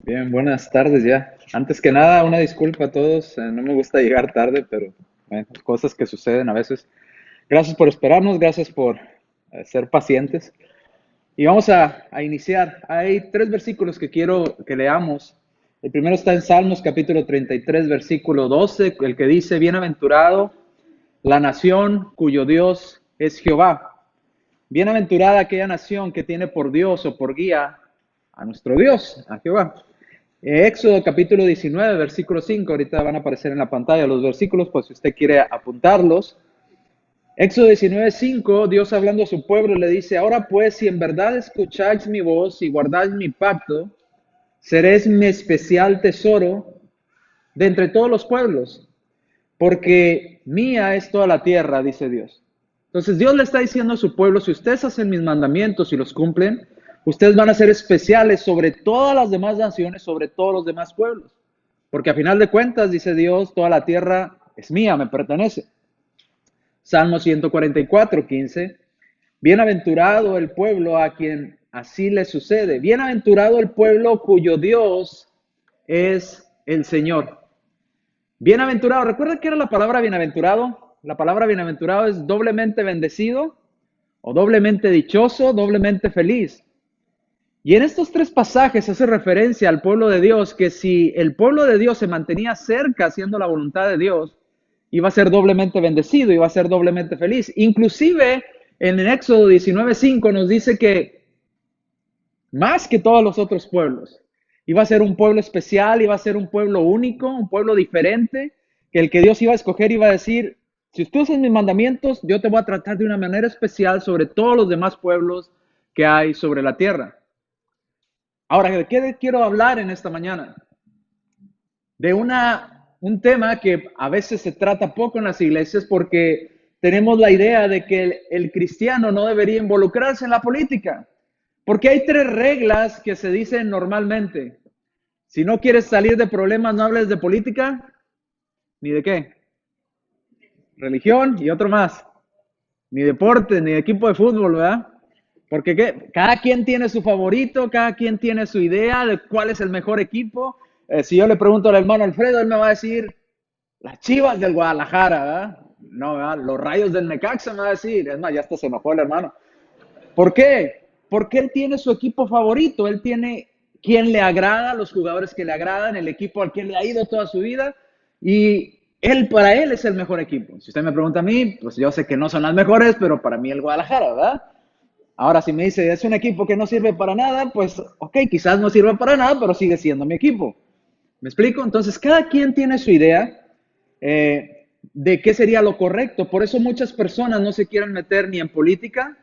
Bien, buenas tardes ya. Antes que nada, una disculpa a todos. No me gusta llegar tarde, pero bueno, cosas que suceden a veces. Gracias por esperarnos, gracias por ser pacientes. Y vamos a iniciar. Hay tres versículos que quiero que leamos. El primero está en Salmos capítulo 33, versículo 12, el que dice, Bienaventurado la nación cuyo Dios es Jehová. Bienaventurada aquella nación que tiene por Dios o por guía a nuestro Dios, a Jehová. Éxodo capítulo 19, versículo 5, ahorita van a aparecer en la pantalla los versículos, pues si usted quiere apuntarlos. Éxodo 19, 5, Dios hablando a su pueblo le dice, ahora pues, si en verdad escucháis mi voz y guardáis mi pacto, seréis mi especial tesoro de entre todos los pueblos, porque mía es toda la tierra, dice Dios. Entonces Dios le está diciendo a su pueblo, si ustedes hacen mis mandamientos y los cumplen, ustedes van a ser especiales sobre todas las demás naciones, sobre todos los demás pueblos. Porque a final de cuentas, dice Dios, toda la tierra es mía, me pertenece. Salmo 144, 15. Bienaventurado el pueblo a quien así le sucede. Bienaventurado el pueblo cuyo Dios es el Señor. Bienaventurado, ¿recuerda qué era la palabra bienaventurado? La palabra bienaventurado es doblemente bendecido o doblemente dichoso, doblemente feliz. Y en estos tres pasajes hace referencia al pueblo de Dios, que si el pueblo de Dios se mantenía cerca haciendo la voluntad de Dios, iba a ser doblemente bendecido, iba a ser doblemente feliz. Inclusive en el Éxodo 19:5 nos dice que más que todos los otros pueblos, iba a ser un pueblo especial, iba a ser un pueblo único, un pueblo diferente, que el que Dios iba a escoger iba a decir, si tú haces mis mandamientos, yo te voy a tratar de una manera especial sobre todos los demás pueblos que hay sobre la tierra. Ahora, ¿de qué quiero hablar en esta mañana? De un tema que a veces se trata poco en las iglesias porque tenemos la idea de que el cristiano no debería involucrarse en la política. Porque hay tres reglas que se dicen normalmente. Si no quieres salir de problemas, no hables de política, ni de qué. Religión y otro más. Ni deporte, ni equipo de fútbol, ¿verdad? Porque ¿qué? Cada quien tiene su favorito, cada quien tiene su idea de cuál es el mejor equipo. Si yo le pregunto al hermano Alfredo, él me va a decir las Chivas del Guadalajara, ¿verdad? No, ¿verdad? Los Rayos del Necaxa me va a decir. Es más, ya hasta se enojó el hermano. ¿Por qué? Porque él tiene su equipo favorito, él tiene quien le agrada, los jugadores que le agradan, el equipo al que le ha ido toda su vida y él para él es el mejor equipo. Si usted me pregunta a mí, pues yo sé que no son las mejores, pero para mí el Guadalajara, ¿verdad? Ahora si me dice es un equipo que no sirve para nada, pues ok, quizás no sirva para nada, pero sigue siendo mi equipo. ¿Me explico? Entonces cada quien tiene su idea de qué sería lo correcto. Por eso muchas personas no se quieren meter ni en política,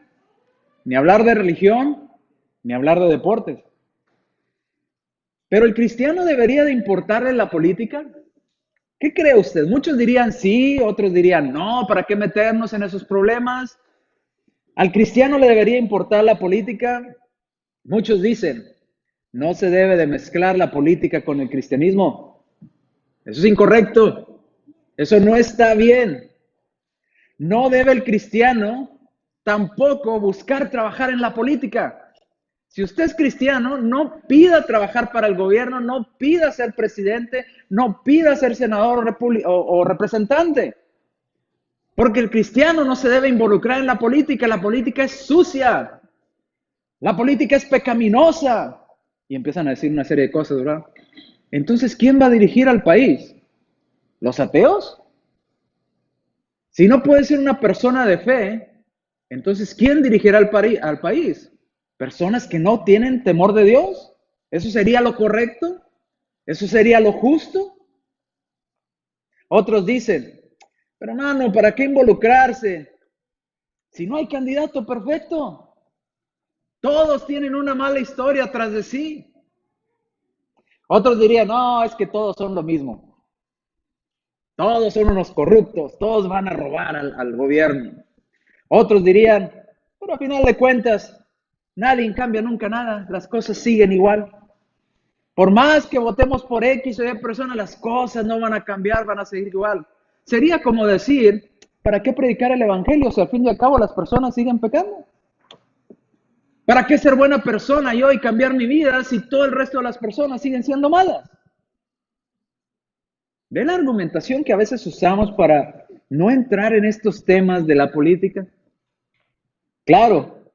ni hablar de religión, ni hablar de deportes. Pero el cristiano debería de importarle la política. ¿Qué cree usted? Muchos dirían sí, otros dirían no, ¿para qué meternos en esos problemas? ¿Al cristiano le debería importar la política? Muchos dicen, no se debe de mezclar la política con el cristianismo. Eso es incorrecto. Eso no está bien. No debe el cristiano tampoco buscar trabajar en la política. Si usted es cristiano, no pida trabajar para el gobierno, no pida ser presidente, no pida ser senador o representante. Porque el cristiano no se debe involucrar en la política es sucia, la política es pecaminosa. Y empiezan a decir una serie de cosas, ¿verdad? Entonces, ¿quién va a dirigir al país? ¿Los ateos? Si no puede ser una persona de fe, entonces, ¿quién dirigirá al país? ¿Personas que no tienen temor de Dios? ¿Eso sería lo correcto? ¿Eso sería lo justo? Otros dicen, pero hermano, ¿para qué involucrarse? Si no hay candidato perfecto, todos tienen una mala historia tras de sí. Otros dirían, no, es que todos son lo mismo. Todos son unos corruptos, todos van a robar al gobierno. Otros dirían, pero a final de cuentas, nadie cambia nunca nada, las cosas siguen igual. Por más que votemos por X o Y persona, las cosas no van a cambiar, van a seguir igual. Sería como decir, ¿para qué predicar el evangelio si al fin y al cabo las personas siguen pecando? ¿Para qué ser buena persona yo y cambiar mi vida si todo el resto de las personas siguen siendo malas? ¿Ve la argumentación que a veces usamos para no entrar en estos temas de la política? Claro,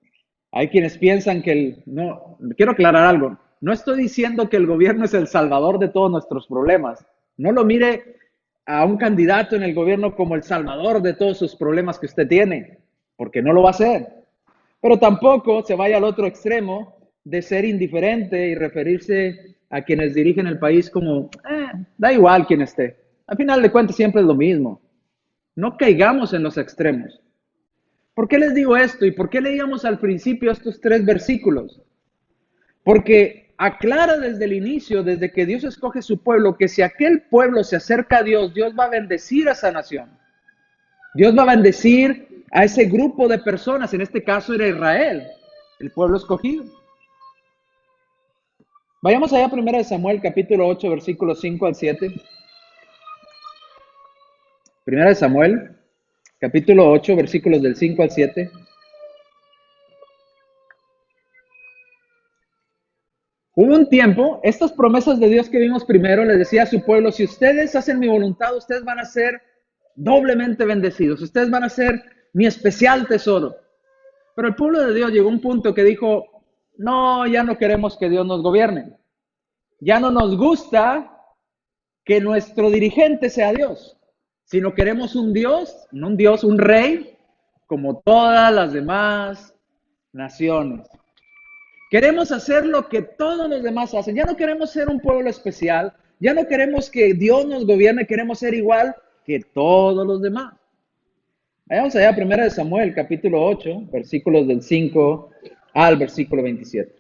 hay quienes piensan que no, quiero aclarar algo. No estoy diciendo que el gobierno es el salvador de todos nuestros problemas. No lo mire a un candidato en el gobierno como el salvador de todos sus problemas que usted tiene, porque no lo va a hacer. Pero tampoco se vaya al otro extremo de ser indiferente y referirse a quienes dirigen el país como, da igual quien esté. Al final de cuentas siempre es lo mismo. No caigamos en los extremos. ¿Por qué les digo esto? ¿Y por qué leíamos al principio estos 3 versículos? Porque aclara desde el inicio, desde que Dios escoge su pueblo, que si aquel pueblo se acerca a Dios, Dios va a bendecir a esa nación. Dios va a bendecir a ese grupo de personas, en este caso era Israel, el pueblo escogido. Vayamos allá a 1 Samuel, capítulo 8, versículos 5 al 7. 1 Samuel, capítulo 8, versículos del 5 al 7. Hubo un tiempo, estas promesas de Dios que vimos primero, le decía a su pueblo, si ustedes hacen mi voluntad, ustedes van a ser doblemente bendecidos, ustedes van a ser mi especial tesoro. Pero el pueblo de Dios llegó a un punto que dijo, no, ya no queremos que Dios nos gobierne. Ya no nos gusta que nuestro dirigente sea Dios, sino queremos un Dios, no un Dios, un rey, como todas las demás naciones. Queremos hacer lo que todos los demás hacen. Ya no queremos ser un pueblo especial. Ya no queremos que Dios nos gobierne. Queremos ser igual que todos los demás. Vayamos allá a 1 Samuel, capítulo 8, versículos del 5 al versículo 27.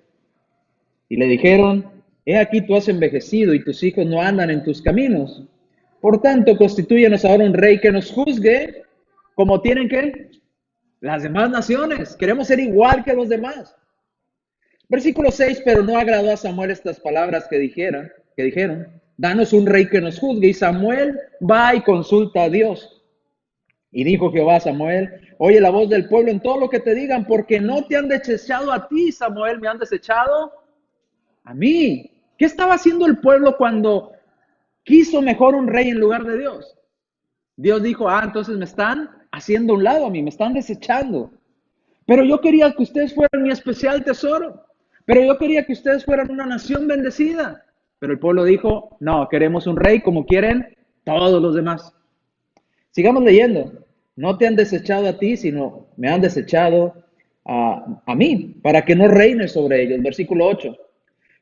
Y le dijeron, he aquí tú has envejecido y tus hijos no andan en tus caminos. Por tanto, constitúyenos ahora un rey que nos juzgue como tienen que las demás naciones. Queremos ser igual que los demás. Versículo 6, pero no agradó a Samuel estas palabras que dijeron, danos un rey que nos juzgue. Y Samuel va y consulta a Dios. Y dijo Jehová a Samuel, oye la voz del pueblo en todo lo que te digan, porque no te han desechado a ti, Samuel, me han desechado a mí. ¿Qué estaba haciendo el pueblo cuando quiso mejor un rey en lugar de Dios? Dios dijo, entonces me están haciendo a un lado a mí, me están desechando. Pero yo quería que ustedes fueran mi especial tesoro. Pero yo quería que ustedes fueran una nación bendecida. Pero el pueblo dijo, no, queremos un rey como quieren todos los demás. Sigamos leyendo. No te han desechado a ti, sino me han desechado a mí, para que no reines sobre ellos. Versículo 8.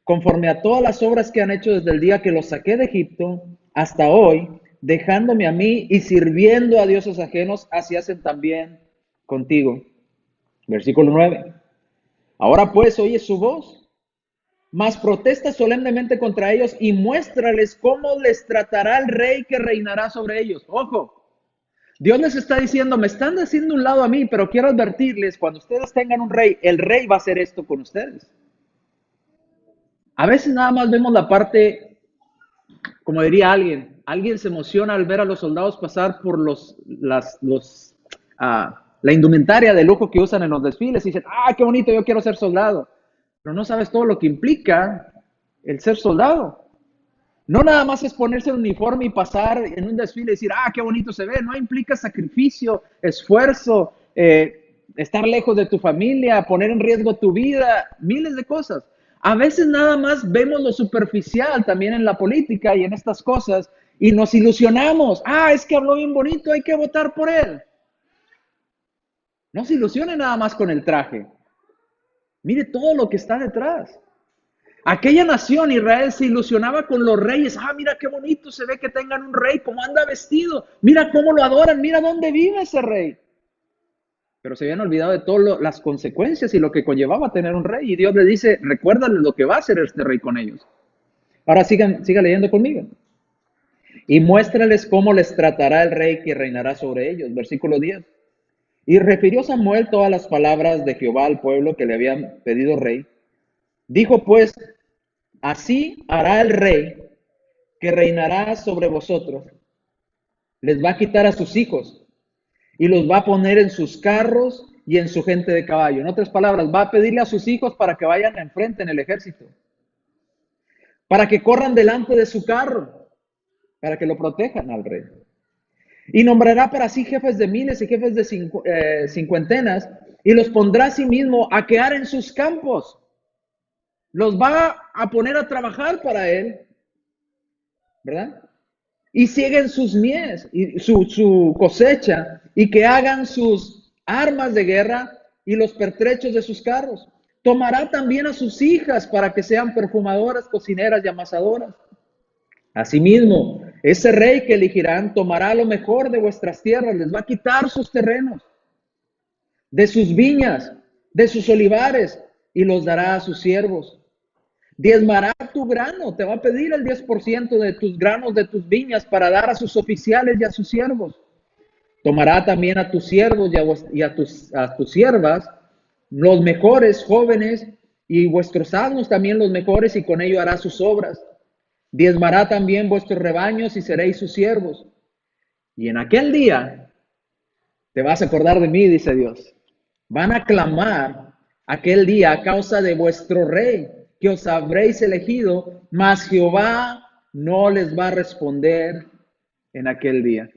Conforme a todas las obras que han hecho desde el día que los saqué de Egipto hasta hoy, dejándome a mí y sirviendo a dioses ajenos, así hacen también contigo. Versículo 9. Ahora pues oye su voz, mas protesta solemnemente contra ellos y muéstrales cómo les tratará el rey que reinará sobre ellos. Ojo, Dios les está diciendo, me están haciendo un lado a mí, pero quiero advertirles, cuando ustedes tengan un rey, el rey va a hacer esto con ustedes. A veces nada más vemos la parte, como diría alguien se emociona al ver a los soldados pasar por la indumentaria de lujo que usan en los desfiles y dicen, qué bonito, yo quiero ser soldado. Pero no sabes todo lo que implica el ser soldado. No nada más es ponerse el uniforme y pasar en un desfile y decir, qué bonito se ve. No implica sacrificio, esfuerzo, estar lejos de tu familia, poner en riesgo tu vida, miles de cosas. A veces nada más vemos lo superficial también en la política y en estas cosas y nos ilusionamos. Es que habló bien bonito, hay que votar por él. No se ilusione nada más con el traje. Mire todo lo que está detrás. Aquella nación, Israel, se ilusionaba con los reyes. Mira qué bonito se ve que tengan un rey, cómo anda vestido. Mira cómo lo adoran, mira dónde vive ese rey. Pero se habían olvidado de todas las consecuencias y lo que conllevaba tener un rey. Y Dios le dice, recuérdales lo que va a hacer este rey con ellos. Ahora siga leyendo conmigo. Y muéstrales cómo les tratará el rey que reinará sobre ellos. Versículo 10. Y refirió Samuel todas las palabras de Jehová al pueblo que le habían pedido rey. Dijo pues, así hará el rey que reinará sobre vosotros. Les va a quitar a sus hijos y los va a poner en sus carros y en su gente de caballo. En otras palabras, va a pedirle a sus hijos para que vayan enfrente en el ejército, para que corran delante de su carro, para que lo protejan al rey. Y nombrará para sí jefes de miles y jefes de cincuentenas, y los pondrá a sí mismo a quedar en sus campos. Los va a poner a trabajar para él, ¿verdad? Y siguen sus mies, y su cosecha, y que hagan sus armas de guerra y los pertrechos de sus carros. Tomará también a sus hijas para que sean perfumadoras, cocineras y amasadoras. Asimismo, ese rey que elegirán tomará lo mejor de vuestras tierras, les va a quitar sus terrenos, de sus viñas, de sus olivares, y los dará a sus siervos. Diezmará tu grano, te va a pedir el 10% de tus granos de tus viñas para dar a sus oficiales y a sus siervos. Tomará también a tus siervos y a tus siervas, los mejores jóvenes, y vuestros asnos también los mejores, y con ello hará sus obras. Diezmará también vuestros rebaños y seréis sus siervos. Y en aquel día te vas a acordar de mí, dice Dios. Van a clamar aquel día a causa de vuestro rey, que os habréis elegido, mas Jehová no les va a responder en aquel día.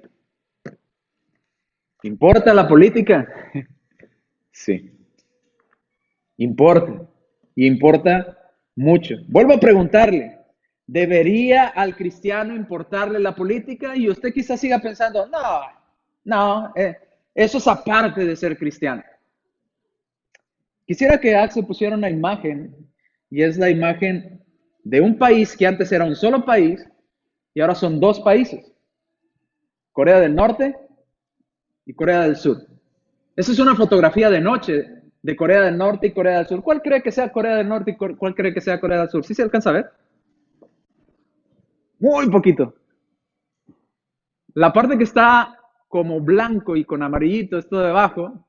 ¿Importa la política? Sí. Importa. Y importa mucho. Vuelvo a preguntarle, ¿debería al cristiano importarle la política? Y usted quizás siga pensando, no, eso es aparte de ser cristiano. Quisiera que Axel pusiera una imagen, y es la imagen de un país que antes era un solo país y ahora son dos países, Corea del Norte y Corea del Sur. Esa es una fotografía de noche de Corea del Norte y Corea del Sur. ¿Cuál cree que sea Corea del Norte y cuál cree que sea Corea del Sur? ¿Sí se alcanza a ver? Muy poquito. La parte que está como blanco y con amarillito, esto de abajo,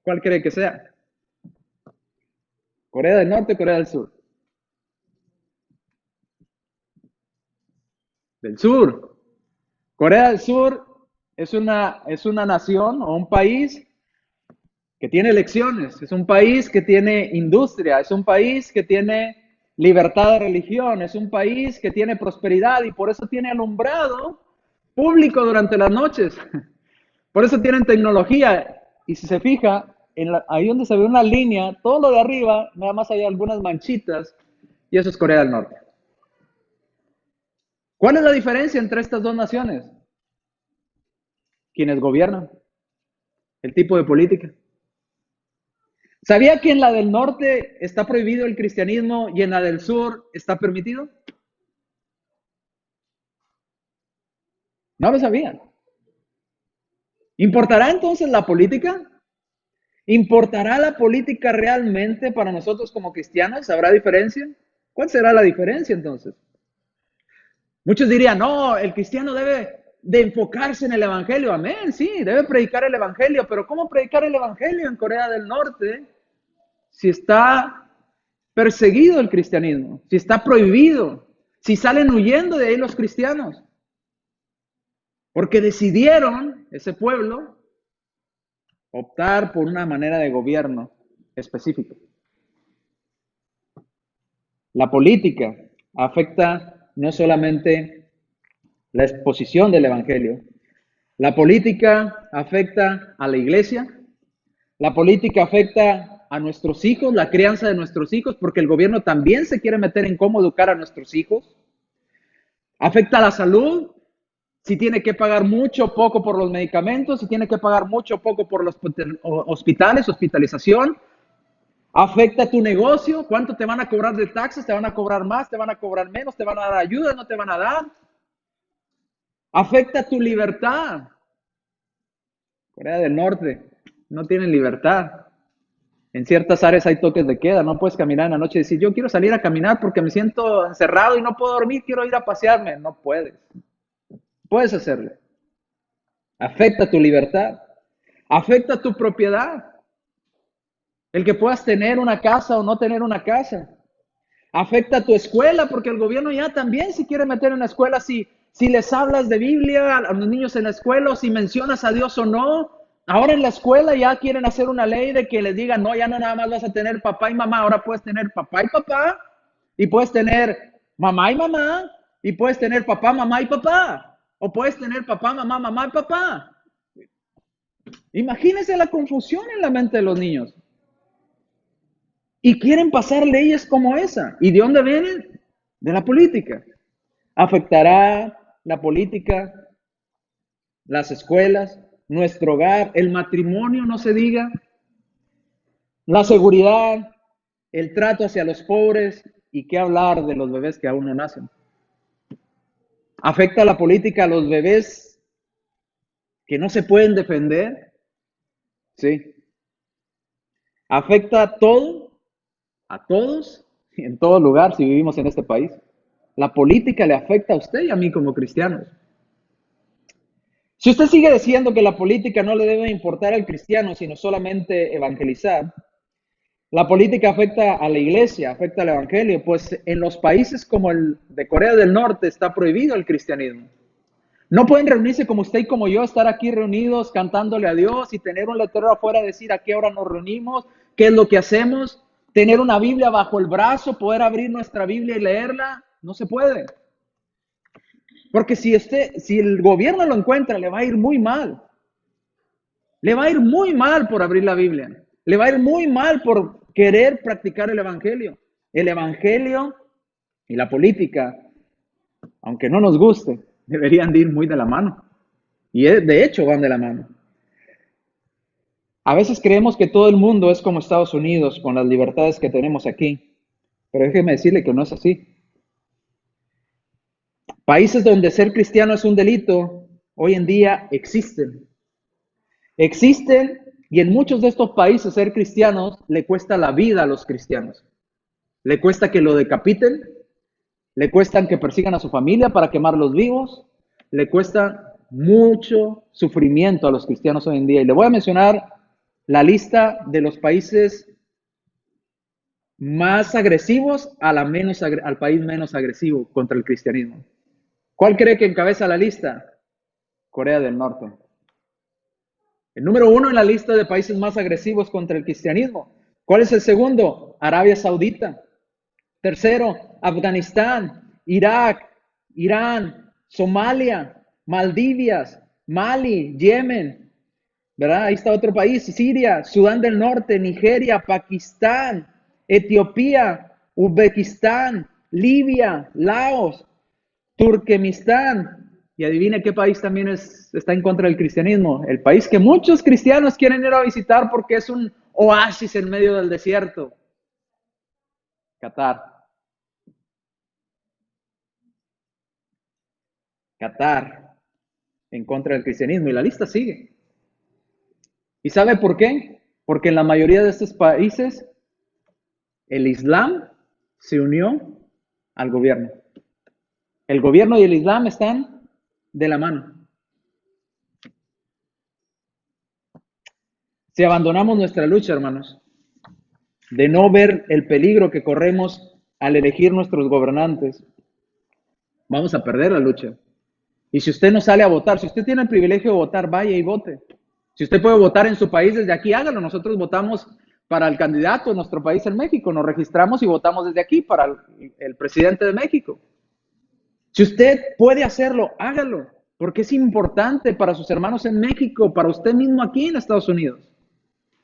¿cuál cree que sea? Corea del Norte, Corea del Sur. Del Sur. Corea del Sur es una nación o un país que tiene elecciones, es un país que tiene industria, es un país que tiene libertad de religión, es un país que tiene prosperidad y por eso tiene alumbrado público durante las noches. Por eso tienen tecnología. Y si se fija, ahí donde se ve una línea, todo lo de arriba, nada más hay algunas manchitas, y eso es Corea del Norte. ¿Cuál es la diferencia entre estas dos naciones? Quienes gobiernan, el tipo de política. ¿Sabía que en la del norte está prohibido el cristianismo y en la del sur está permitido? No lo sabían. ¿Importará entonces la política? ¿Importará la política realmente para nosotros como cristianos? ¿Habrá diferencia? ¿Cuál será la diferencia entonces? Muchos dirían, no, el cristiano debe de enfocarse en el evangelio. Amén, sí, debe predicar el evangelio, pero ¿cómo predicar el evangelio en Corea del Norte si está perseguido el cristianismo, si está prohibido, si salen huyendo de ahí los cristianos? Porque decidieron, ese pueblo, optar por una manera de gobierno específica. La política afecta no solamente la exposición del evangelio, la política afecta a la iglesia, la política afecta a nuestros hijos, la crianza de nuestros hijos, porque el gobierno también se quiere meter en cómo educar a nuestros hijos. Afecta a la salud, si tiene que pagar mucho o poco por los medicamentos, si tiene que pagar mucho o poco por los hospitales, hospitalización. Afecta a tu negocio, cuánto te van a cobrar de taxes, te van a cobrar más, te van a cobrar menos, te van a dar ayuda, no te van a dar. Afecta a tu libertad. Corea del Norte no tienen libertad. En ciertas áreas hay toques de queda, no puedes caminar en la noche y decir, yo quiero salir a caminar porque me siento encerrado y no puedo dormir, quiero ir a pasearme. No puedes. Puedes hacerlo. Afecta tu libertad. Afecta tu propiedad. El que puedas tener una casa o no tener una casa. Afecta tu escuela, porque el gobierno ya también se quiere meter en la escuela si les hablas de Biblia a los niños en la escuela o si mencionas a Dios o no. Ahora en la escuela ya quieren hacer una ley de que les digan, no, ya no nada más vas a tener papá y mamá, ahora puedes tener papá y papá, y puedes tener mamá y mamá, y puedes tener papá, mamá y papá, o puedes tener papá, mamá, mamá y papá. Imagínense la confusión en la mente de los niños. Y quieren pasar leyes como esa. ¿Y de dónde vienen? De la política. Afectará la política, las escuelas, nuestro hogar, el matrimonio, no se diga, la seguridad, el trato hacia los pobres y qué hablar de los bebés que aún no nacen. Afecta la política a los bebés que no se pueden defender, sí. Afecta a todo, a todos y en todo lugar si vivimos en este país. La política le afecta a usted y a mí como cristianos. Si usted sigue diciendo que la política no le debe importar al cristiano, sino solamente evangelizar, la política afecta a la iglesia, afecta al evangelio, pues en los países como el de Corea del Norte está prohibido el cristianismo. No pueden reunirse como usted y como yo, estar aquí reunidos cantándole a Dios y tener un letrero afuera, decir a qué hora nos reunimos, qué es lo que hacemos, tener una Biblia bajo el brazo, poder abrir nuestra Biblia y leerla. No se puede. Porque si el gobierno lo encuentra, le va a ir muy mal. Le va a ir muy mal por abrir la Biblia. Le va a ir muy mal por querer practicar el Evangelio. El Evangelio y la política, aunque no nos guste, deberían de ir muy de la mano. Y de hecho van de la mano. A veces creemos que todo el mundo es como Estados Unidos, con las libertades que tenemos aquí. Pero déjeme decirle que no es así. Países donde ser cristiano es un delito, hoy en día existen. Existen y en muchos de estos países ser cristianos le cuesta la vida a los cristianos. Le cuesta que lo decapiten, le cuesta que persigan a su familia para quemarlos vivos, le cuesta mucho sufrimiento a los cristianos hoy en día. Y le voy a mencionar la lista de los países más agresivos al país menos agresivo contra el cristianismo. ¿Cuál cree que encabeza la lista? Corea del Norte. El número 1 en la lista de países más agresivos contra el cristianismo. ¿Cuál es el segundo? Arabia Saudita. Tercero, Afganistán, Irak, Irán, Somalia, Maldivas, Mali, Yemen, ¿verdad? Ahí está otro país, Siria, Sudán del Norte, Nigeria, Pakistán, Etiopía, Uzbekistán, Libia, Laos, Turkmenistán. Y adivine qué país también está en contra del cristianismo. El país que muchos cristianos quieren ir a visitar porque es un oasis en medio del desierto. Qatar. Qatar en contra del cristianismo. Y la lista sigue. ¿Y sabe por qué? Porque en la mayoría de estos países el Islam se unió al gobierno. El gobierno y el Islam están de la mano. Si abandonamos nuestra lucha, hermanos, de no ver el peligro que corremos al elegir nuestros gobernantes, vamos a perder la lucha. Y si usted no sale a votar, si usted tiene el privilegio de votar, vaya y vote. Si usted puede votar en su país desde aquí, hágalo. Nosotros votamos para el candidato de nuestro país en México, nos registramos y votamos desde aquí para el presidente de México. Si usted puede hacerlo, hágalo, porque es importante para sus hermanos en México, para usted mismo aquí en Estados Unidos.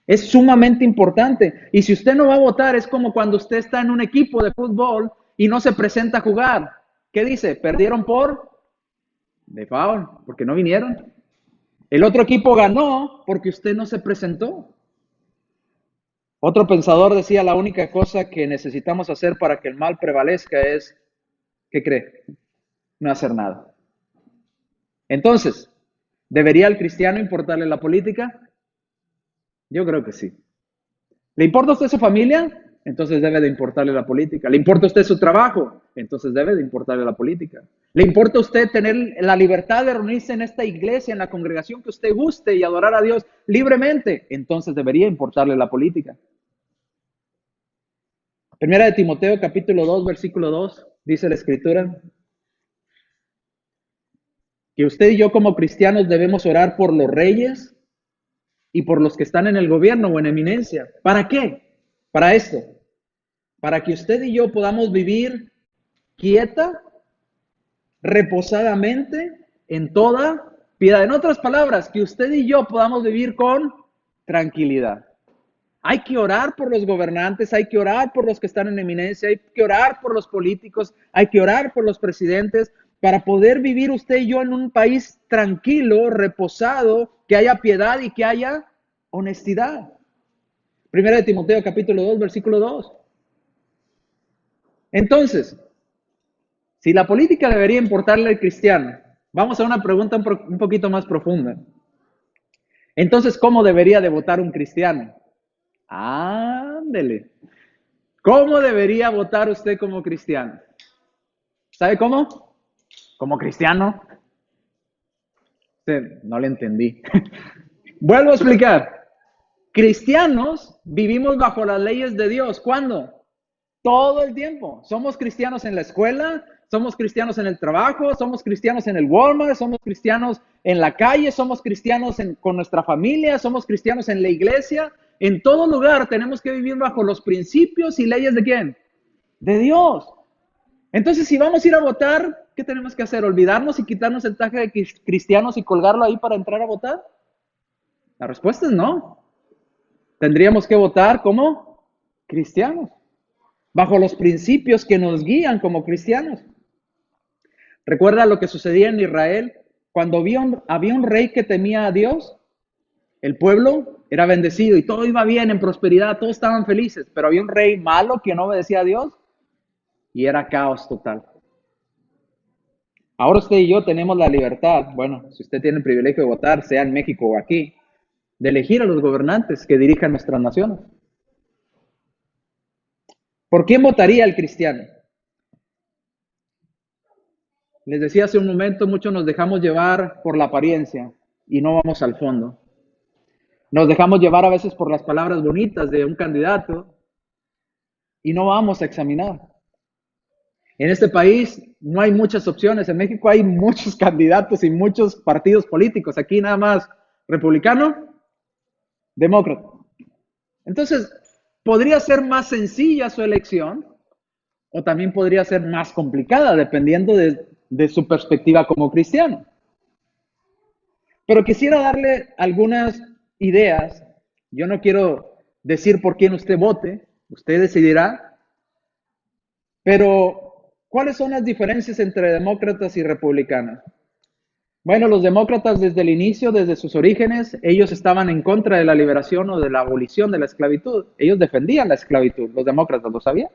Es sumamente importante. Y si usted no va a votar, es como cuando usted está en un equipo de fútbol y no se presenta a jugar. ¿Qué dice? Perdieron por default, porque no vinieron. El otro equipo ganó porque usted no se presentó. Otro pensador decía, la única cosa que necesitamos hacer para que el mal prevalezca es, ¿qué cree? No hacer nada. Entonces, ¿debería al cristiano importarle la política? Yo creo que sí. ¿Le importa a usted su familia? Entonces debe de importarle la política. ¿Le importa a usted su trabajo? Entonces debe de importarle la política. ¿Le importa a usted tener la libertad de reunirse en esta iglesia, en la congregación que usted guste y adorar a Dios libremente? Entonces debería importarle la política. Primera de Timoteo, capítulo 2, versículo 2, dice la Escritura, que usted y yo como cristianos debemos orar por los reyes, y por los que están en el gobierno o en eminencia. ¿Para qué? Para esto, para que usted y yo podamos vivir quieta, reposadamente, en toda piedad. En otras palabras, que usted y yo podamos vivir con tranquilidad. Hay que orar por los gobernantes, hay que orar por los que están en eminencia, hay que orar por los políticos, hay que orar por los presidentes, para poder vivir usted y yo en un país tranquilo, reposado, que haya piedad y que haya honestidad. Primera de Timoteo capítulo 2, versículo 2. Entonces, si la política debería importarle al cristiano, vamos a una pregunta un poquito más profunda. Entonces, ¿cómo debería de votar un cristiano? Ándele. ¿Cómo debería votar usted como cristiano? ¿Sabe cómo? Como cristiano. No le entendí. Vuelvo a explicar. Cristianos vivimos bajo las leyes de Dios. ¿Cuándo? Todo el tiempo. Somos cristianos en la escuela, somos cristianos en el trabajo, somos cristianos en el Walmart, somos cristianos en la calle, somos cristianos con nuestra familia, somos cristianos en la iglesia. En todo lugar tenemos que vivir bajo los principios y leyes de ¿quién? De Dios. Entonces, si vamos a ir a votar, ¿qué tenemos que hacer? ¿Olvidarnos y quitarnos el traje de cristianos y colgarlo ahí para entrar a votar? La respuesta es no. Tendríamos que votar como cristianos, bajo los principios que nos guían como cristianos. ¿Recuerda lo que sucedía en Israel? Cuando había un rey que temía a Dios, el pueblo era bendecido y todo iba bien, en prosperidad, todos estaban felices, pero había un rey malo que no obedecía a Dios y era caos total. Ahora usted y yo tenemos la libertad, bueno, si usted tiene el privilegio de votar, sea en México o aquí, de elegir a los gobernantes que dirijan nuestras naciones. ¿Por quién votaría el cristiano? Les decía hace un momento, muchos nos dejamos llevar por la apariencia y no vamos al fondo. Nos dejamos llevar a veces por las palabras bonitas de un candidato y no vamos a examinar. En este país no hay muchas opciones. En México hay muchos candidatos y muchos partidos políticos. Aquí nada más republicano, demócrata. Entonces, podría ser más sencilla su elección o también podría ser más complicada dependiendo de su perspectiva como cristiano. Pero quisiera darle algunas ideas. Yo no quiero decir por quién usted vote, usted decidirá. Pero, ¿cuáles son las diferencias entre demócratas y republicanos? Bueno, los demócratas desde el inicio, desde sus orígenes, ellos estaban en contra de la liberación o de la abolición de la esclavitud. Ellos defendían la esclavitud. Los demócratas, ¿lo sabían?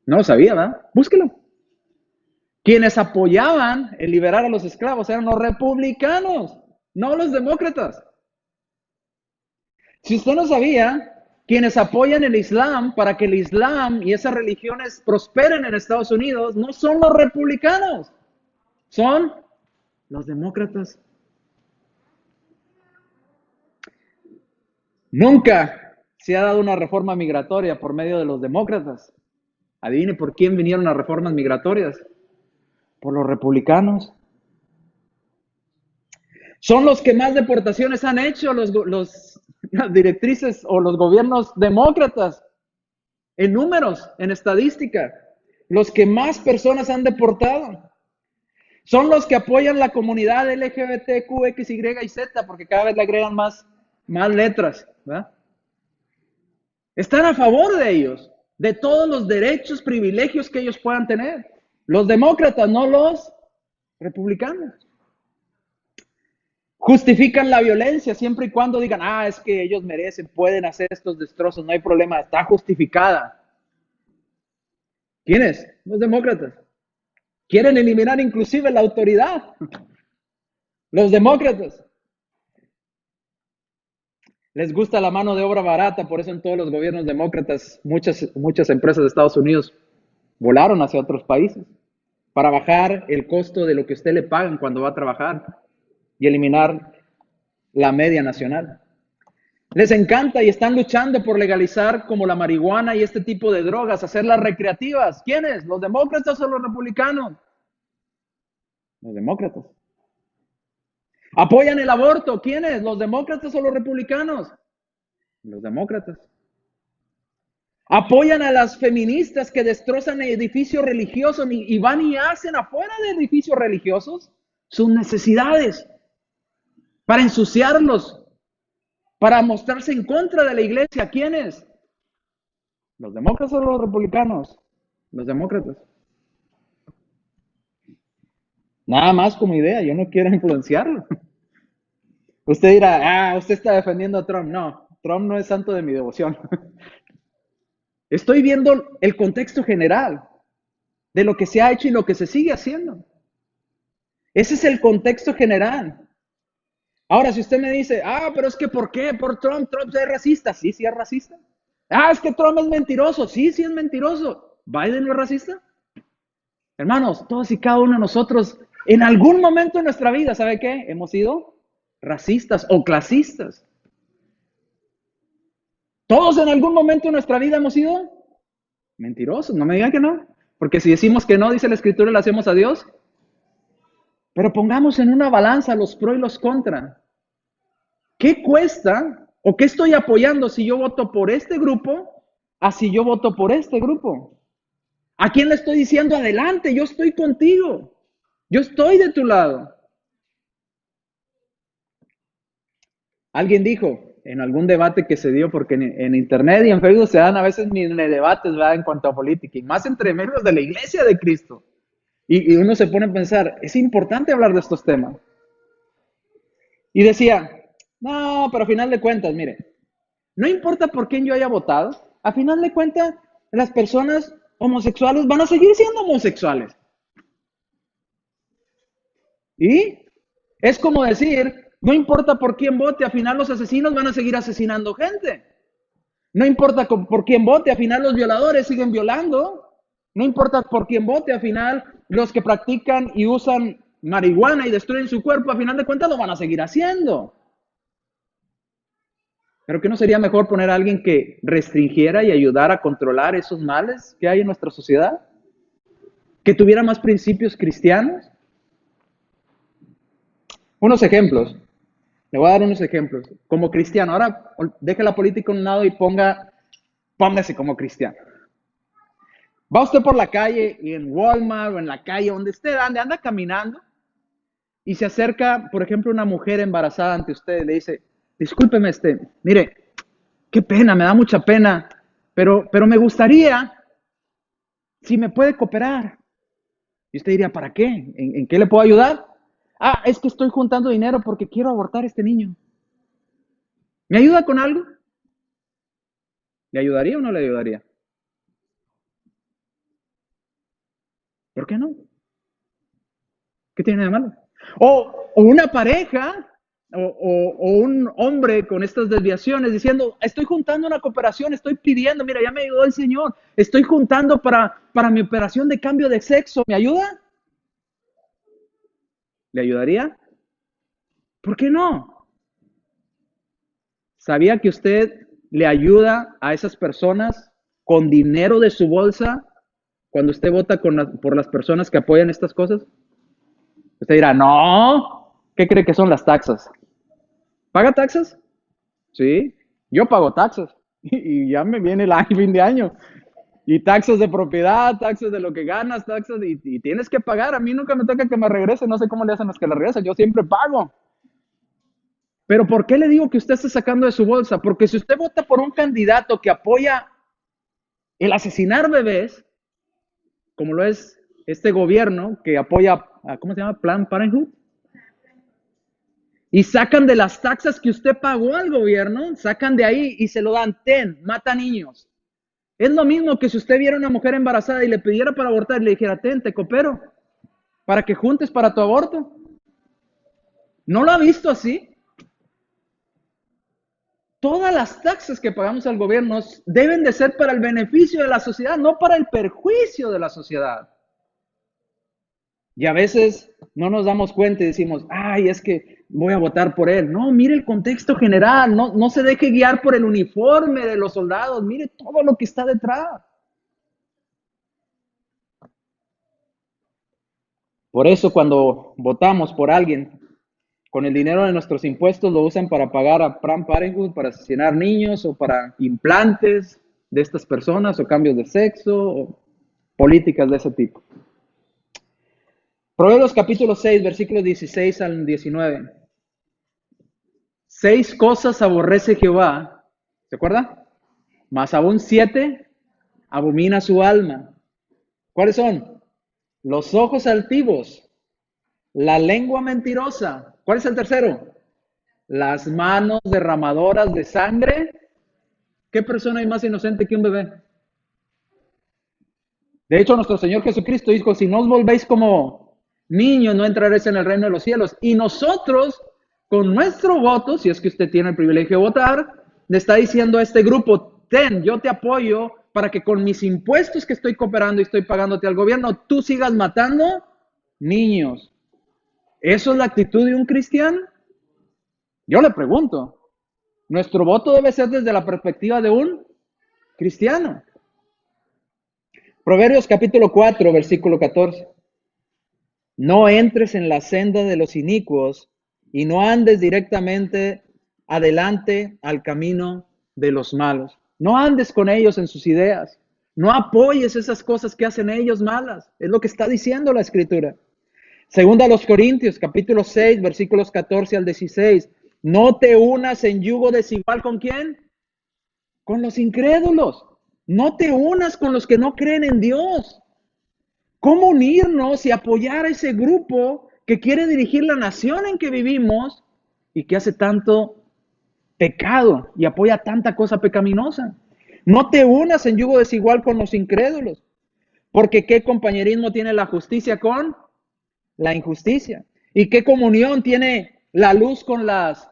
No lo sabía, ¿verdad? Búsquelo. Quienes apoyaban el liberar a los esclavos eran los republicanos, no los demócratas. Si usted no sabía, quienes apoyan el Islam para que el Islam y esas religiones prosperen en Estados Unidos no son los republicanos, son los demócratas. Nunca se ha dado una reforma migratoria por medio de los demócratas. Adivine por quién vinieron las reformas migratorias. Por los republicanos. Son los que más deportaciones han hecho las directrices o los gobiernos demócratas. En números, en estadística. Los que más personas han deportado. Son los que apoyan la comunidad LGBTQ, X, Y y Z, porque cada vez le agregan más letras, ¿verdad? Están a favor de ellos, de todos los derechos, privilegios que ellos puedan tener. Los demócratas, no los republicanos. Justifican la violencia siempre y cuando digan, es que ellos merecen, pueden hacer estos destrozos, no hay problema, está justificada. ¿Quiénes? Los demócratas. Quieren eliminar inclusive la autoridad. Los demócratas. Les gusta la mano de obra barata, por eso en todos los gobiernos demócratas, muchas empresas de Estados Unidos volaron hacia otros países para bajar el costo de lo que usted le pagan cuando va a trabajar y eliminar la media nacional. Les encanta y están luchando por legalizar como la marihuana y este tipo de drogas, hacerlas recreativas. ¿Quiénes? ¿Los demócratas o los republicanos? Los demócratas. ¿Apoyan el aborto? ¿Quiénes? ¿Los demócratas o los republicanos? Los demócratas. ¿Apoyan a las feministas que destrozan edificios religiosos y van y hacen afuera de edificios religiosos sus necesidades para ensuciarlos, para mostrarse en contra de la iglesia? ¿Quiénes? ¿Los demócratas o los republicanos? Los demócratas. Nada más como idea, yo no quiero influenciarlo. Usted dirá, usted está defendiendo a Trump. No, Trump no es santo de mi devoción. Estoy viendo el contexto general de lo que se ha hecho y lo que se sigue haciendo. Ese es el contexto general. Ahora, si usted me dice, pero es que ¿por qué? Por Trump, Trump es racista. Sí, sí es racista. Es que Trump es mentiroso. Sí, sí es mentiroso. ¿Biden no es racista? Hermanos, todos y cada uno de nosotros, en algún momento de nuestra vida, ¿sabe qué? Hemos sido racistas o clasistas. Todos en algún momento de nuestra vida hemos sido mentirosos. No me digan que no. Porque si decimos que no, dice la Escritura, le hacemos a Dios. Pero pongamos en una balanza los pro y los contra. ¿Qué cuesta o qué estoy apoyando si yo voto por este grupo a si yo voto por este grupo? ¿A quién le estoy diciendo adelante? Yo estoy contigo. Yo estoy de tu lado. Alguien dijo en algún debate que se dio, porque en internet y en Facebook se dan a veces mini debates, ¿verdad? En cuanto a política, y más entre miembros de la iglesia de Cristo. Y uno se pone a pensar, es importante hablar de estos temas. Y decía, no, pero a final de cuentas, mire, no importa por quién yo haya votado, a final de cuentas, las personas homosexuales van a seguir siendo homosexuales. Y es como decir, no importa por quién vote, al final los asesinos van a seguir asesinando gente. No importa por quién vote, al final los violadores siguen violando. No importa por quién vote, al final los que practican y usan marihuana y destruyen su cuerpo, al final de cuentas lo van a seguir haciendo. ¿Pero qué no sería mejor poner a alguien que restringiera y ayudara a controlar esos males que hay en nuestra sociedad? ¿Que tuviera más principios cristianos? Unos ejemplos. Le voy a dar unos ejemplos. Como cristiano, ahora deje la política a un lado y póngase como cristiano. Va usted por la calle y en Walmart o en la calle donde usted anda caminando y se acerca, por ejemplo, una mujer embarazada ante usted y le dice, discúlpeme, mire, qué pena, me da mucha pena, pero me gustaría si me puede cooperar. Y usted diría, ¿para qué? ¿En qué le puedo ayudar? Es que estoy juntando dinero porque quiero abortar a este niño. ¿Me ayuda con algo? ¿Le ayudaría o no le ayudaría? ¿Por qué no? ¿Qué tiene de malo? O una pareja o un hombre con estas desviaciones diciendo, estoy juntando una cooperación, estoy pidiendo, mira, ya me ayudó el Señor, estoy juntando para mi operación de cambio de sexo, ¿me ayuda? ¿Le ayudaría? ¿Por qué no? ¿Sabía que usted le ayuda a esas personas con dinero de su bolsa cuando usted vota por las personas que apoyan estas cosas? Usted dirá, no, ¿qué cree que son las taxas? ¿Paga taxas? Sí, yo pago taxas y ya me viene el fin de año. Y taxas de propiedad, taxas de lo que ganas, taxas y tienes que pagar. A mí nunca me toca que me regrese, no sé cómo le hacen los que le regresan, yo siempre pago. Pero ¿por qué le digo que usted está sacando de su bolsa? Porque si usted vota por un candidato que apoya el asesinar bebés, como lo es este gobierno que apoya, ¿cómo se llama? Planned Parenthood. Y sacan de las taxas que usted pagó al gobierno, sacan de ahí y se lo dan, mata niños. Es lo mismo que si usted viera a una mujer embarazada y le pidiera para abortar y le dijera, te coopero, para que juntes para tu aborto. ¿No lo ha visto así? Todas las taxas que pagamos al gobierno deben de ser para el beneficio de la sociedad, no para el perjuicio de la sociedad. Y a veces no nos damos cuenta y decimos, es que voy a votar por él. No, mire el contexto general, no se deje guiar por el uniforme de los soldados, mire todo lo que está detrás. Por eso cuando votamos por alguien Con el dinero de nuestros impuestos lo usan para pagar a Planned Parenthood, para asesinar niños o para implantes de estas personas o cambios de sexo o políticas de ese tipo. Proverbios capítulo 6, versículos 16 al 19. 6 cosas aborrece Jehová, ¿se acuerda? Más aún 7 abomina su alma. ¿Cuáles son? Los ojos altivos, la lengua mentirosa. ¿Cuál es el tercero? Las manos derramadoras de sangre. ¿Qué persona hay más inocente que un bebé? De hecho, nuestro Señor Jesucristo dijo, si no os volvéis como niños, no entraréis en el reino de los cielos. Y nosotros, con nuestro voto, si es que usted tiene el privilegio de votar, le está diciendo a este grupo, ten, yo te apoyo para que con mis impuestos que estoy cooperando y estoy pagándote al gobierno, tú sigas matando niños. ¿Eso es la actitud de un cristiano? Yo le pregunto. Nuestro voto debe ser desde la perspectiva de un cristiano. Proverbios capítulo 4, versículo 14. No entres en la senda de los inicuos y no andes directamente adelante al camino de los malos. No andes con ellos en sus ideas. No apoyes esas cosas que hacen ellos malas. Es lo que está diciendo la Escritura. Segunda a los Corintios, capítulo 6, versículos 14 al 16. No te unas en yugo desigual ¿con quién? Con los incrédulos. No te unas con los que no creen en Dios. ¿Cómo unirnos y apoyar a ese grupo que quiere dirigir la nación en que vivimos y que hace tanto pecado y apoya tanta cosa pecaminosa? No te unas en yugo desigual con los incrédulos, porque ¿qué compañerismo tiene la justicia con la injusticia? ¿Y qué comunión tiene la luz con las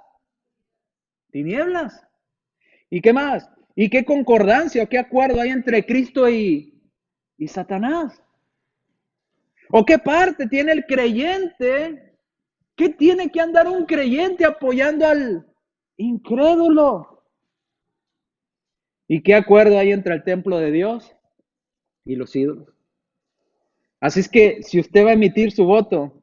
tinieblas? ¿Y qué más? ¿Y qué concordancia o qué acuerdo hay entre Cristo y Satanás? ¿O qué parte tiene el creyente? ¿Qué tiene que andar un creyente apoyando al incrédulo? ¿Y qué acuerdo hay entre el templo de Dios y los ídolos? Así es que si usted va a emitir su voto,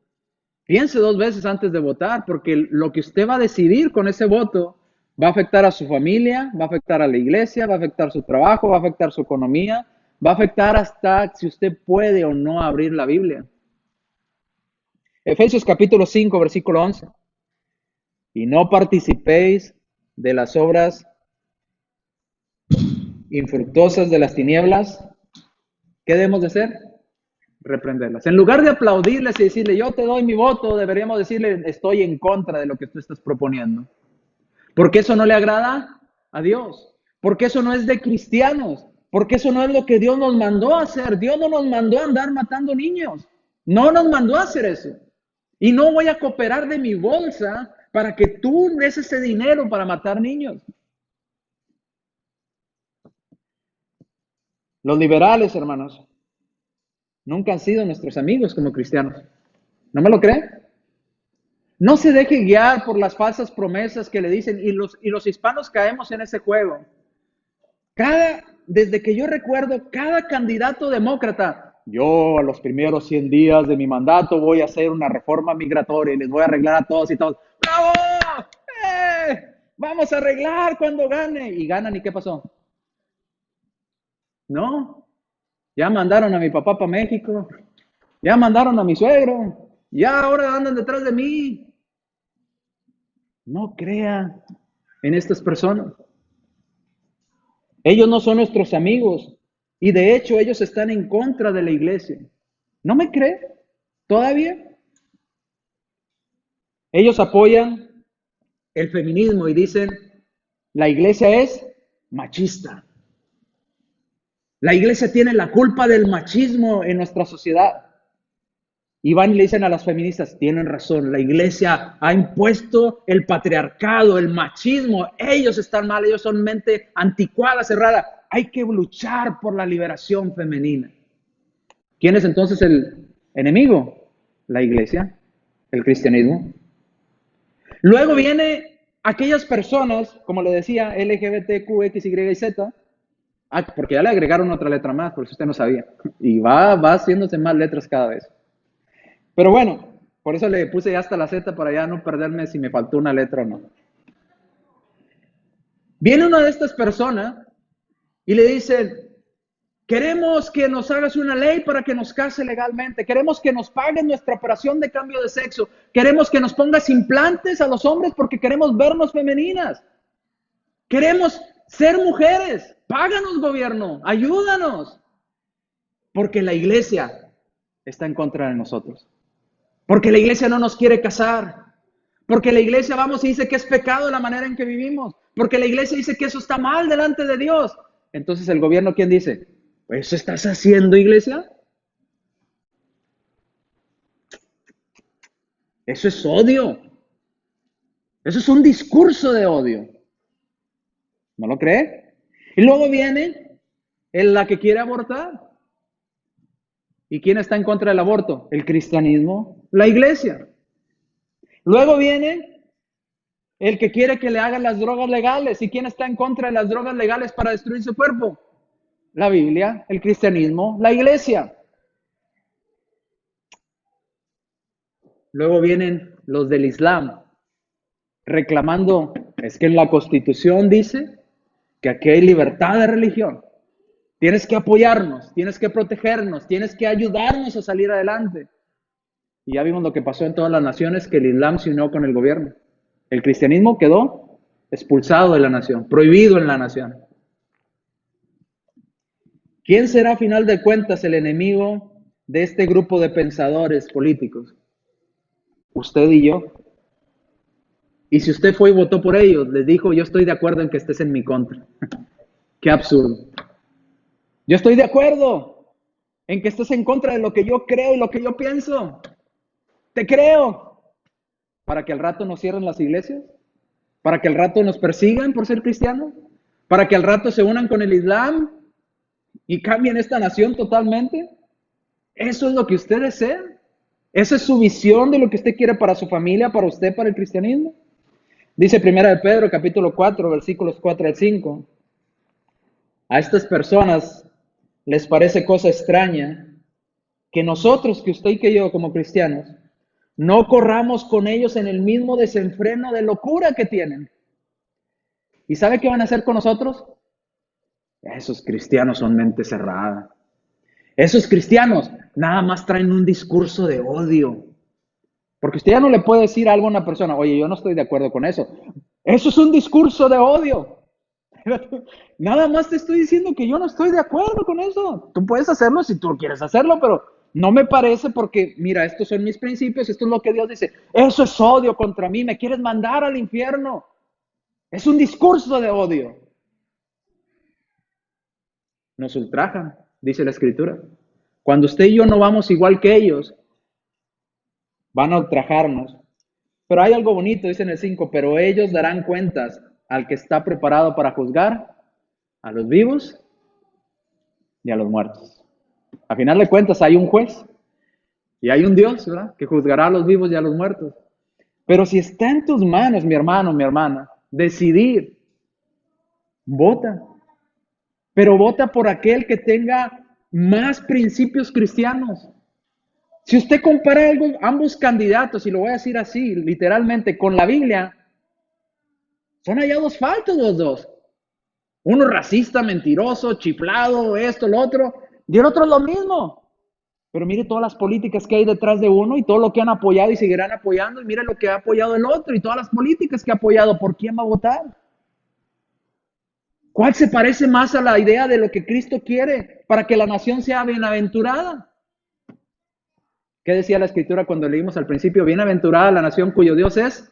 piense 2 veces antes de votar, porque lo que usted va a decidir con ese voto va a afectar a su familia, va a afectar a la iglesia, va a afectar su trabajo, va a afectar su economía, va a afectar hasta si usted puede o no abrir la Biblia. Efesios capítulo 5, versículo 11. Y no participéis de las obras infructuosas de las tinieblas. ¿Qué debemos de hacer? Reprenderlas. En lugar de aplaudirles y decirle, yo te doy mi voto, deberíamos decirle, estoy en contra de lo que tú estás proponiendo. Porque eso no le agrada a Dios. Porque eso no es de cristianos. Porque eso no es lo que Dios nos mandó a hacer. Dios no nos mandó a andar matando niños. No nos mandó a hacer eso. Y no voy a cooperar de mi bolsa para que tú des ese dinero para matar niños. Los liberales, hermanos, nunca han sido nuestros amigos como cristianos. ¿No me lo cree? No se deje guiar por las falsas promesas que le dicen y los hispanos caemos en ese juego. Desde que yo recuerdo, cada candidato demócrata, yo a los primeros 100 días de mi mandato voy a hacer una reforma migratoria y les voy a arreglar a todos y todos. ¡Bravo! Vamos a arreglar cuando gane. Y ganan, ¿y qué pasó? No, ya mandaron a mi papá para México, ya mandaron a mi suegro, ya ahora andan detrás de mí. No crea en estas personas. Ellos no son nuestros amigos y de hecho ellos están en contra de la iglesia. ¿No me cree? ¿Todavía? Ellos apoyan el feminismo y dicen, la iglesia es machista. La iglesia tiene la culpa del machismo en nuestra sociedad. Y van y le dicen a las feministas, tienen razón, la iglesia ha impuesto el patriarcado, el machismo, ellos están mal, ellos son mente anticuada, cerrada. Hay que luchar por la liberación femenina. ¿Quién es entonces el enemigo? La iglesia, el cristianismo. Luego viene aquellas personas, como le decía, LGBTQ, X, Y y Z, porque ya le agregaron otra letra más, por si usted no sabía, y va haciéndose más letras cada vez. Pero bueno, Por eso le puse ya hasta la Z para ya no perderme si me faltó una letra o no. Viene una de estas personas y le dice, queremos que nos hagas una ley para que nos case legalmente. Queremos que nos paguen nuestra operación de cambio de sexo. Queremos que nos pongas implantes a los hombres porque queremos vernos femeninas. Queremos ser mujeres. Páganos, gobierno. Ayúdanos. Porque la iglesia está en contra de nosotros. Porque la iglesia no nos quiere casar. Porque la iglesia vamos y dice que es pecado la manera en que vivimos. Porque la iglesia dice que eso está mal delante de Dios. Entonces el gobierno, ¿quién dice? ¿Eso estás haciendo, iglesia? Eso es odio. Eso es un discurso de odio. ¿No lo cree? Y luego viene la que quiere abortar. ¿Y quién está en contra del aborto? El cristianismo, la iglesia. Luego viene el que quiere que le hagan las drogas legales. ¿Y quién está en contra de las drogas legales para destruir su cuerpo? La Biblia, el cristianismo, la iglesia. Luego vienen los del Islam, reclamando, es que en la Constitución dice que aquí hay libertad de religión. Tienes que apoyarnos, tienes que protegernos, tienes que ayudarnos a salir adelante. Y ya vimos lo que pasó en todas las naciones, que el Islam se unió con el gobierno. El cristianismo quedó expulsado de la nación, prohibido en la nación. ¿Quién será a final de cuentas el enemigo de este grupo de pensadores políticos? Usted y yo. Y si usted fue y votó por ellos, les dijo, yo estoy de acuerdo en que estés en mi contra. Qué absurdo. Yo estoy de acuerdo en que estés en contra de lo que yo creo y lo que yo pienso. Te creo. ¿Para que al rato nos cierren las iglesias? ¿Para que al rato nos persigan por ser cristianos? ¿Para que al rato se unan con el Islam y cambien esta nación totalmente? ¿Eso es lo que usted desea? ¿Esa es su visión de lo que usted quiere para su familia, para usted, para el cristianismo? Dice 1 de Pedro, capítulo 4, versículos 4 al 5. A estas personas les parece cosa extraña que nosotros, que usted y que yo como cristianos, no corramos con ellos en el mismo desenfreno de locura que tienen. ¿Y sabe qué van a hacer con nosotros? Esos cristianos son mente cerrada. Esos cristianos nada más traen un discurso de odio. Porque usted ya no le puede decir algo a una persona, oye, yo no estoy de acuerdo con eso. Eso es un discurso de odio. Nada más te estoy diciendo que yo no estoy de acuerdo con eso. Tú puedes hacerlo si tú quieres hacerlo, pero no me parece porque, mira, estos son mis principios, esto es lo que Dios dice. Eso es odio contra mí, me quieres mandar al infierno. Es un discurso de odio. Nos ultrajan, dice la Escritura. Cuando usted y yo no vamos igual que ellos, van a ultrajarnos. Pero hay algo bonito, dice en el 5, pero ellos darán cuentas al que está preparado para juzgar a los vivos y a los muertos. A final de cuentas hay un juez y hay un Dios, ¿verdad?, que juzgará a los vivos y a los muertos. Pero si está en tus manos, mi hermano, mi hermana, decidir, vota. Pero vota por aquel que tenga más principios cristianos. Si usted compara ambos candidatos, y lo voy a decir así, literalmente, con la Biblia, son hallados faltos los dos. Uno racista, mentiroso, chiflado, esto, lo otro, y el otro es lo mismo. Pero mire todas las políticas que hay detrás de uno y todo lo que han apoyado y seguirán apoyando, y mire lo que ha apoyado el otro y todas las políticas que ha apoyado. ¿Por quién va a votar? ¿Cuál se parece más a la idea de lo que Cristo quiere para que la nación sea bienaventurada? ¿Qué decía la Escritura cuando leímos al principio? Bienaventurada la nación cuyo Dios es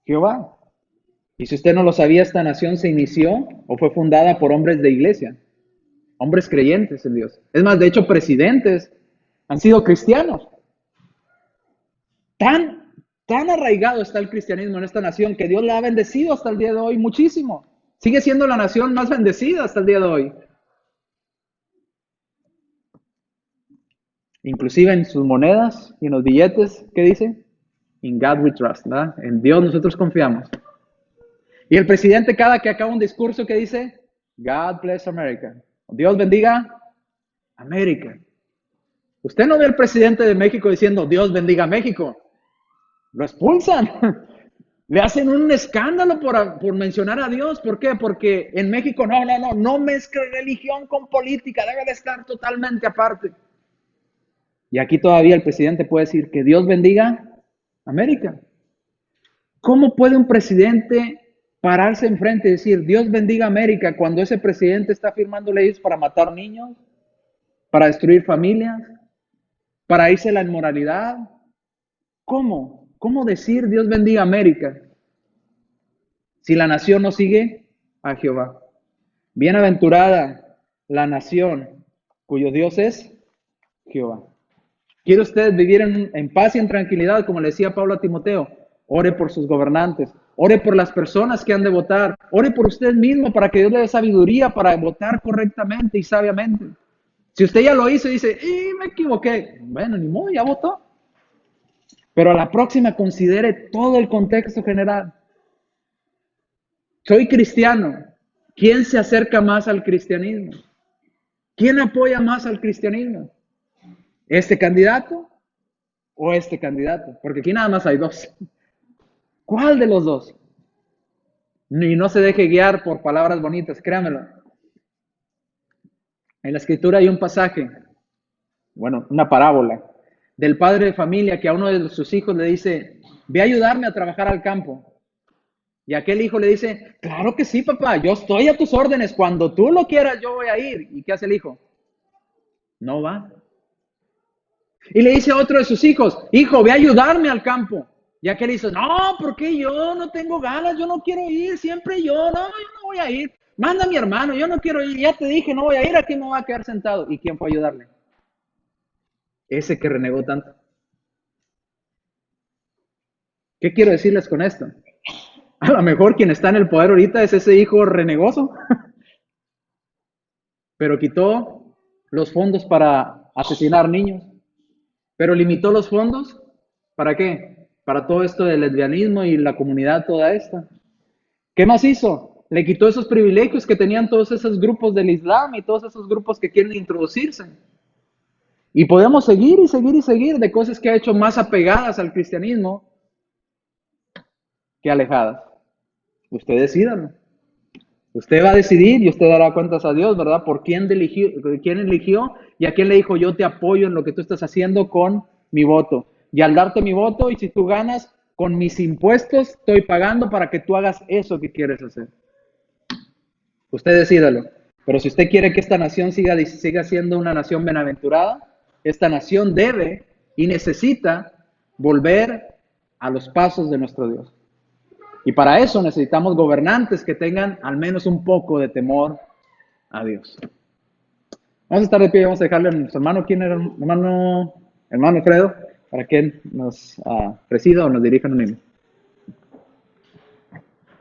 Jehová. Y si usted no lo sabía, esta nación se inició o fue fundada por hombres de iglesia, hombres creyentes en Dios. Es más, de hecho, presidentes han sido cristianos. Tan arraigado está el cristianismo en esta nación que Dios la ha bendecido hasta el día de hoy muchísimo. Sigue siendo la nación más bendecida hasta el día de hoy. Inclusive en sus monedas y en los billetes, ¿qué dice? In God we trust, ¿verdad? En Dios nosotros confiamos. Y el presidente cada que acaba un discurso, ¿qué dice? God bless America. Dios bendiga América. Usted no ve al presidente de México diciendo, Dios bendiga a México. Lo expulsan. Le hacen un escándalo por mencionar a Dios. ¿Por qué? Porque en México no mezcle religión con política, debe de estar totalmente aparte. Y aquí todavía el presidente puede decir que Dios bendiga América. ¿Cómo puede un presidente pararse enfrente y decir Dios bendiga América cuando ese presidente está firmando leyes para matar niños, para destruir familias, para irse a la inmoralidad? ¿Cómo? ¿Cómo decir Dios bendiga América si la nación no sigue a Jehová? Bienaventurada la nación cuyo Dios es Jehová. ¿Quiere usted vivir en paz y en tranquilidad? Como le decía Pablo a Timoteo, ore por sus gobernantes, ore por las personas que han de votar, ore por usted mismo para que Dios le dé sabiduría para votar correctamente y sabiamente. Si usted ya lo hizo y dice, me equivoqué, bueno, ni modo, ya votó. Pero a la próxima considere todo el contexto general. Soy cristiano. ¿Quién se acerca más al cristianismo? ¿Quién apoya más al cristianismo? ¿Este candidato o este candidato? Porque aquí nada más hay dos. ¿Cuál de los dos? Y no se deje guiar por palabras bonitas, créamelo. En la escritura hay un pasaje, bueno, una parábola, del padre de familia que a uno de sus hijos le dice, ve a ayudarme a trabajar al campo. Y aquel hijo le dice, claro que sí, papá, yo estoy a tus órdenes, cuando tú lo quieras yo voy a ir. ¿Y qué hace el hijo? No va. Y le dice a otro de sus hijos, hijo, ve a ayudarme al campo. Y aquel dice, no, porque yo no tengo ganas, yo no quiero ir, siempre yo no voy a ir. Manda a mi hermano, yo no quiero ir, ya te dije, no voy a ir, aquí me voy a quedar sentado. ¿Y quién fue a ayudarle? Ese que renegó tanto. ¿Qué quiero decirles con esto? A lo mejor quien está en el poder ahorita es ese hijo renegoso, pero quitó los fondos para asesinar niños, pero limitó los fondos, ¿para qué? Para todo esto del lesbianismo y la comunidad toda esta. ¿Qué más hizo? Le quitó esos privilegios que tenían todos esos grupos del Islam y todos esos grupos que quieren introducirse. Y podemos seguir y seguir y seguir de cosas que ha hecho más apegadas al cristianismo que alejadas. Usted decídalo. Usted va a decidir y usted dará cuentas a Dios, ¿verdad? Por quién eligió y a quién le dijo, yo te apoyo en lo que tú estás haciendo con mi voto. Y al darte mi voto, y si tú ganas, con mis impuestos estoy pagando para que tú hagas eso que quieres hacer. Usted decídalo. Pero si usted quiere que esta nación siga siendo una nación bienaventurada, esta nación debe y necesita volver a los pasos de nuestro Dios. Y para eso necesitamos gobernantes que tengan al menos un poco de temor a Dios. Vamos a estar de pie y vamos a dejarle a nuestro hermano, ¿quién era? Hermano Alfredo, para que nos presida o nos dirija en un himno.